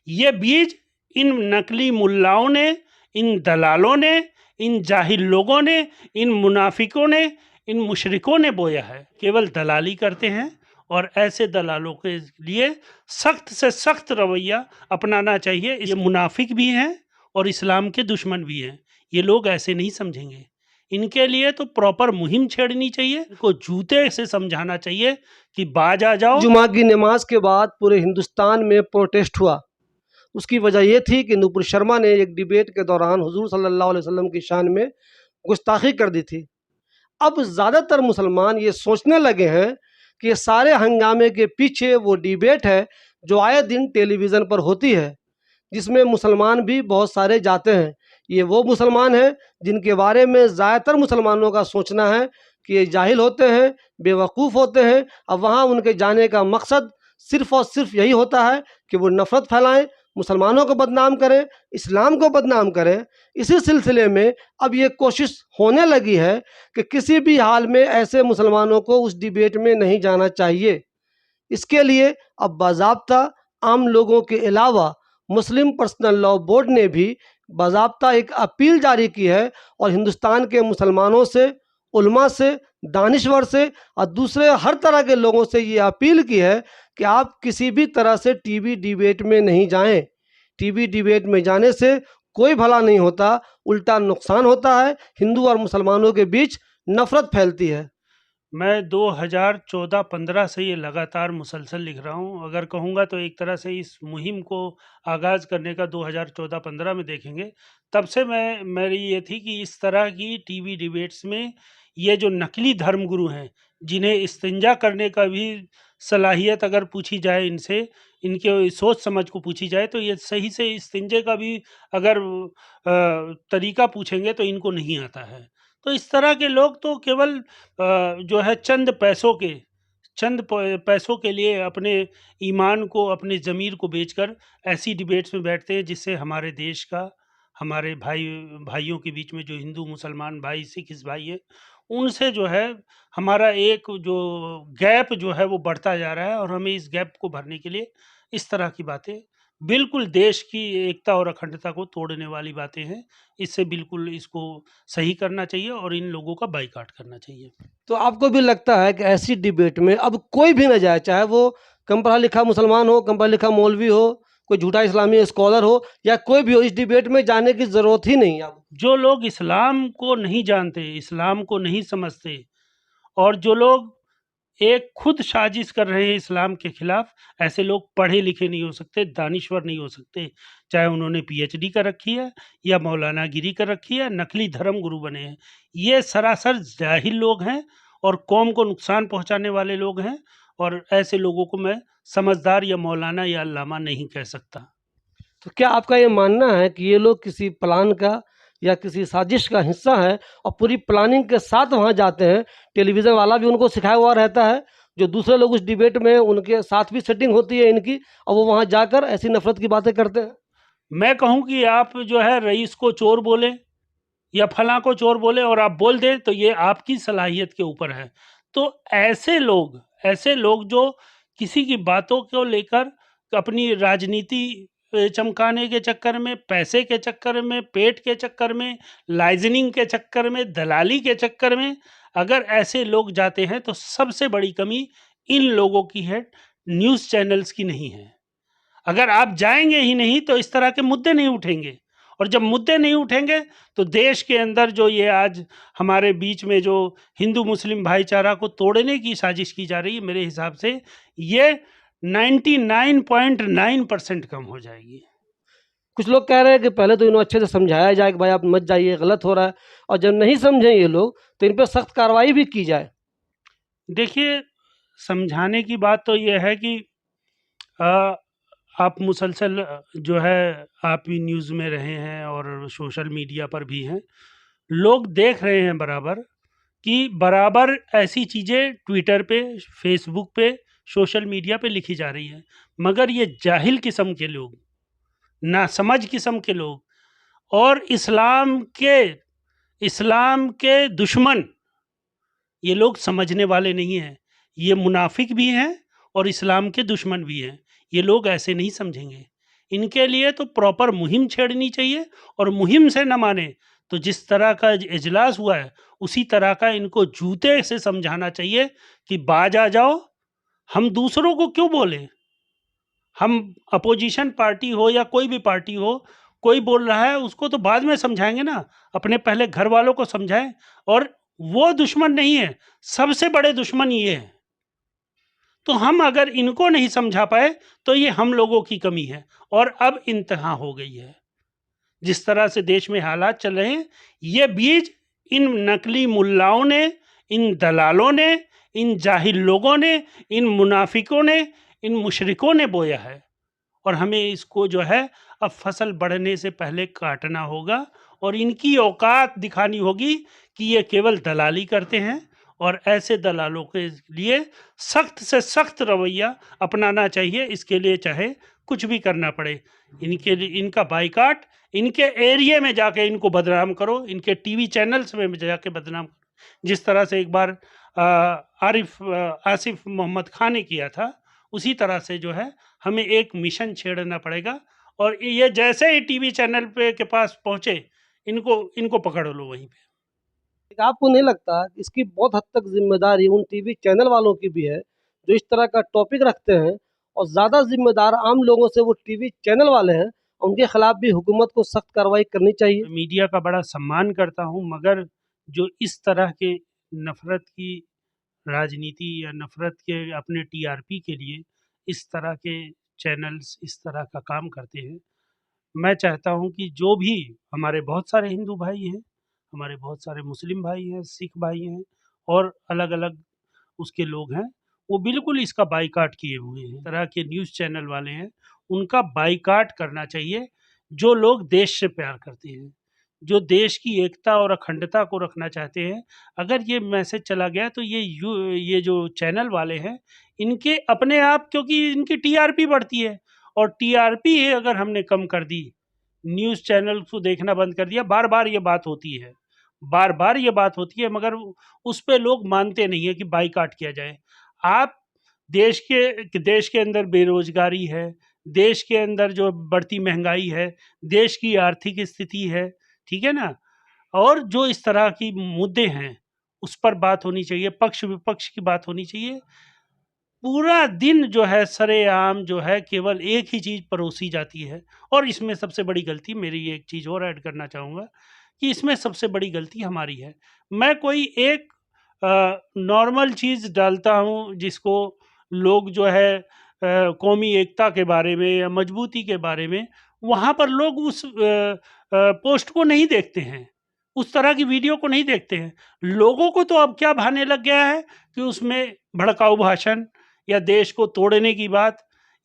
ये बीज इन नकली मुल्लाओं ने, इन दलालों ने, इन जाहिल लोगों ने, इन मुनाफिकों ने, इन मुशरिकों ने बोया है। केवल दलाली करते हैं और ऐसे दलालों के लिए सख्त से सख्त रवैया अपनाना चाहिए। ये मुनाफिक भी हैं और इस्लाम के दुश्मन भी हैं। ये लोग ऐसे नहीं समझेंगे। इनके लिए तो प्रॉपर मुहिम छेड़नी चाहिए, इनको जूते से समझाना चाहिए कि बाज आ जाओ। जुमा की नमाज के बाद पूरे हिंदुस्तान में प्रोटेस्ट हुआ। उसकी वजह यह थी कि नूपुर शर्मा ने एक डिबेट के दौरान हुजूर सल्लल्लाहु अलैहि वसल्लम की शान में गुस्ताखी कर दी थी। अब ज़्यादातर मुसलमान ये सोचने लगे हैं कि ये सारे हंगामे के पीछे वो डिबेट है जो आए दिन टेलीविज़न पर होती है, जिसमें मुसलमान भी बहुत सारे जाते हैं। ये वो मुसलमान हैं जिनके बारे में ज़्यादातर मुसलमानों का सोचना है कि ये जाहिल होते हैं, बेवकूफ़ होते हैं। अब वहाँ उनके जाने का मकसद सिर्फ़ और सिर्फ यही होता है कि वो नफ़रत फैलाएं, मुसलमानों को बदनाम करें, इस्लाम को बदनाम करें। इसी सिलसिले में अब ये कोशिश होने लगी है कि किसी भी हाल में ऐसे मुसलमानों को उस डिबेट में नहीं जाना चाहिए। इसके लिए अब बाज़ाब्ता आम लोगों के अलावा मुस्लिम पर्सनल लॉ बोर्ड ने भी बाज़ाब्ता एक अपील जारी की है और हिंदुस्तान के मुसलमानों से, उलमा से, दानिश्वर से और दूसरे हर तरह के लोगों से ये अपील की है कि आप किसी भी तरह से टीवी डिबेट में नहीं जाएं। टीवी डिबेट में जाने से कोई भला नहीं होता, उल्टा नुकसान होता है। हिंदू और मुसलमानों के बीच नफरत फैलती है। मैं 2014-15 से ये लगातार मुसलसल लिख रहा हूँ। अगर कहूँगा तो एक तरह से इस मुहिम को आगाज़ करने का 2014-15 में देखेंगे। तब से मेरी ये थी कि इस तरह की टीवी डिबेट्स में ये जो नकली धर्मगुरु हैं, जिन्हें इस्तिंजा करने का भी सलाहियत अगर पूछी जाए इनसे, इनके सोच समझ को पूछी जाए, तो ये सही से इस्तिंजे का भी अगर तरीका पूछेंगे तो इनको नहीं आता है। तो इस तरह के लोग तो केवल जो है चंद पैसों के लिए अपने ईमान को, अपने ज़मीर को बेचकर ऐसी डिबेट्स में बैठते हैं जिससे हमारे देश का, हमारे भाइयों के बीच में जो हिंदू मुसलमान भाई, सिख ईसाई है, उनसे जो है हमारा एक जो गैप जो है वो बढ़ता जा रहा है। और हमें इस गैप को भरने के लिए इस तरह की बातें, बिल्कुल देश की एकता और अखंडता को तोड़ने वाली बातें हैं। इससे बिल्कुल इसको सही करना चाहिए और इन लोगों का बाइकआउट करना चाहिए। तो आपको भी लगता है कि ऐसी डिबेट में अब कोई भी ना जाए, चाहे वो कम पढ़ा लिखा मुसलमान हो, कम पढ़ा लिखा मौलवी हो, कोई झूठा इस्लामी स्कॉलर हो या कोई भी हो, इस डिबेट में जाने की ज़रूरत ही नहीं अब? जो लोग इस्लाम को नहीं जानते, इस्लाम को नहीं समझते और जो लोग एक खुद साजिश कर रहे हैं इस्लाम के खिलाफ, ऐसे लोग पढ़े लिखे नहीं हो सकते, दानिश्वर नहीं हो सकते। चाहे उन्होंने पीएचडी कर रखी है या मौलाना गिरी कर रखी है, नकली धर्म गुरु बने हैं। ये सरासर जाहिल लोग हैं और कौम को नुकसान पहुंचाने वाले लोग हैं। और ऐसे लोगों को मैं समझदार या मौलाना या अल्लामा नहीं कह सकता। तो क्या आपका ये मानना है कि ये लोग किसी प्लान का या किसी साजिश का हिस्सा है और पूरी प्लानिंग के साथ वहाँ जाते हैं? टेलीविज़न वाला भी उनको सिखाया हुआ रहता है, जो दूसरे लोग उस डिबेट में उनके साथ भी सेटिंग होती है इनकी, और वो वहाँ जाकर ऐसी नफरत की बातें करते हैं। मैं कहूँ कि आप जो है रईस को चोर बोलें या फलां को चोर बोले और आप बोल दें, तो ये आपकी सलाहियत के ऊपर है। तो ऐसे लोग जो किसी की बातों को लेकर अपनी राजनीति चमकाने के चक्कर में, पैसे के चक्कर में, पेट के चक्कर में, लाइजनिंग के चक्कर में, दलाली के चक्कर में अगर ऐसे लोग जाते हैं, तो सबसे बड़ी कमी इन लोगों की है, न्यूज़ चैनल्स की नहीं है। अगर आप जाएंगे ही नहीं तो इस तरह के मुद्दे नहीं उठेंगे, और जब मुद्दे नहीं उठेंगे तो देश के अंदर जो ये आज हमारे बीच में जो हिंदू मुस्लिम भाईचारा को तोड़ने की साजिश की जा रही है, मेरे हिसाब से ये 99.9% कम हो जाएगी। कुछ लोग कह रहे हैं कि पहले तो इन्हें अच्छे से समझाया जाए कि भाई आप मत जाइए, गलत हो रहा है, और जब नहीं समझें ये लोग तो इन पर सख्त कार्रवाई भी की जाए। देखिए, समझाने की बात तो ये है कि आ, आप मुसलसल जो है आप भी न्यूज़ में रहे हैं और सोशल मीडिया पर भी हैं, लोग देख रहे हैं बराबर कि बराबर ऐसी चीज़ें ट्विटर पे, फेसबुक पे, सोशल मीडिया पे लिखी जा रही हैं। मगर ये जाहिल किस्म के लोग, नासमझ किस्म के लोग और इस्लाम के दुश्मन, ये लोग समझने वाले नहीं हैं। ये मुनाफिक भी हैं और इस्लाम के दुश्मन भी हैं। ये लोग ऐसे नहीं समझेंगे। इनके लिए तो प्रॉपर मुहिम छेड़नी चाहिए, और मुहिम से न माने तो जिस तरह का इजलास हुआ है उसी तरह का इनको जूते से समझाना चाहिए कि बाज आ जाओ, हम दूसरों को क्यों बोले। हम अपोजिशन पार्टी हो या कोई भी पार्टी हो, कोई बोल रहा है उसको तो बाद में समझाएंगे ना, अपने पहले घर वालों को समझाएं। और वो दुश्मन नहीं है, सबसे बड़े दुश्मन ये है। तो हम अगर इनको नहीं समझा पाए तो ये हम लोगों की कमी है, और अब इंतहा हो गई है। जिस तरह से देश में हालात चल रहे हैं, ये बीज इन नकली मुल्लाओं ने, इन दलालों ने, इन जाहिल लोगों ने, इन मुनाफिकों ने, इन मुशरिकों ने बोया है, और हमें इसको जो है अब फसल बढ़ने से पहले काटना होगा, और इनकी औकात दिखानी होगी कि ये केवल दलाली करते हैं, और ऐसे दलालों के लिए सख्त से सख्त रवैया अपनाना चाहिए। इसके लिए चाहे कुछ भी करना पड़े, इनके लिए इनका बाइकाट, इनके एरिया में जाके इनको बदनाम करो, इनके टीवी चैनल्स में जाके बदनाम करो। जिस तरह से एक बार आसिफ मोहम्मद खान ने किया था, उसी तरह से जो है हमें एक मिशन छेड़ना पड़ेगा, और ये जैसे ही टीवी चैनल पे के पास पहुंचे, इनको पकड़ लो वहीं पे। आपको नहीं लगता कि इसकी बहुत हद तक जिम्मेदारी उन टीवी चैनल वालों की भी है जो इस तरह का टॉपिक रखते हैं, और ज़्यादा जिम्मेदार आम लोगों से वो टीवी चैनल वाले हैं, उनके खिलाफ भी हुकूमत को सख्त कार्रवाई करनी चाहिए। मीडिया का बड़ा सम्मान करता हूं, मगर जो इस तरह के नफरत की राजनीति या नफरत के अपने टीआरपी के लिए इस तरह के चैनल्स इस तरह का काम करते हैं, मैं चाहता हूं कि जो भी हमारे बहुत सारे हिंदू भाई हैं, हमारे बहुत सारे मुस्लिम भाई हैं, सिख भाई हैं, और अलग अलग उसके लोग हैं, वो बिल्कुल इसका बाइकाट किए हुए हैं। इस तरह के न्यूज़ चैनल वाले हैं, उनका बाइकाट करना चाहिए। जो लोग देश से प्यार करते हैं, जो देश की एकता और अखंडता को रखना चाहते हैं, अगर ये मैसेज चला गया तो ये जो चैनल वाले हैं, इनके अपने आप, क्योंकि इनकी टीआरपी बढ़ती है, और टीआरपी अगर हमने कम कर दी, न्यूज़ चैनल को देखना बंद कर दिया, बार बार ये बात होती है, बार बार ये बात होती है, मगर उस पे लोग मानते नहीं है कि बाइकाट किया जाए। आप देश के अंदर बेरोजगारी है, देश के अंदर जो बढ़ती महंगाई है, देश की आर्थिक स्थिति है, ठीक है ना, और जो इस तरह की मुद्दे हैं उस पर बात होनी चाहिए, पक्ष विपक्ष की बात होनी चाहिए। पूरा दिन जो है सरेआम जो है केवल एक ही चीज़ परोसी जाती है, और इसमें सबसे बड़ी गलती मेरी, एक चीज़ और ऐड करना चाहूँगा कि इसमें सबसे बड़ी गलती हमारी है। मैं कोई एक नॉर्मल चीज़ डालता हूँ जिसको लोग जो है कौमी एकता के बारे में या मजबूती के बारे में, वहाँ पर लोग उस पोस्ट को नहीं देखते हैं, उस तरह की वीडियो को नहीं देखते हैं। लोगों को तो अब क्या भाने लग गया है कि उसमें भड़काऊ भाषण या देश को तोड़ने की बात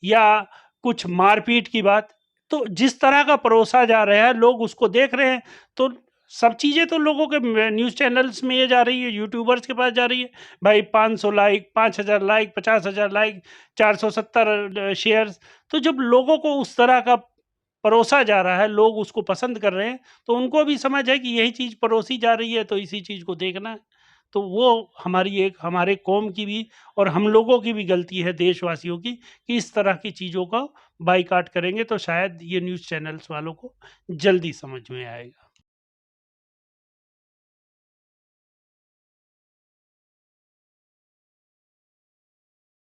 या कुछ मारपीट की बात, तो जिस तरह का परोसा जा रहा है लोग उसको देख रहे हैं, तो सब चीज़ें तो लोगों के न्यूज़ चैनल्स में ये जा रही है, यूट्यूबर्स के पास जा रही है। भाई 500 लाइक, 5000 लाइक, 50,000 लाइक, 470 शेयर्स। तो जब लोगों को उस तरह का परोसा जा रहा है, लोग उसको पसंद कर रहे हैं, तो उनको भी समझ है कि यही चीज़ परोसी जा रही है, तो इसी चीज़ को देखना है। तो वो हमारे कौम की भी और हम लोगों की भी गलती है, देशवासियों की, कि इस तरह की चीज़ों का बाइकाट करेंगे तो शायद ये न्यूज़ चैनल्स वालों को जल्दी समझ में आएगा।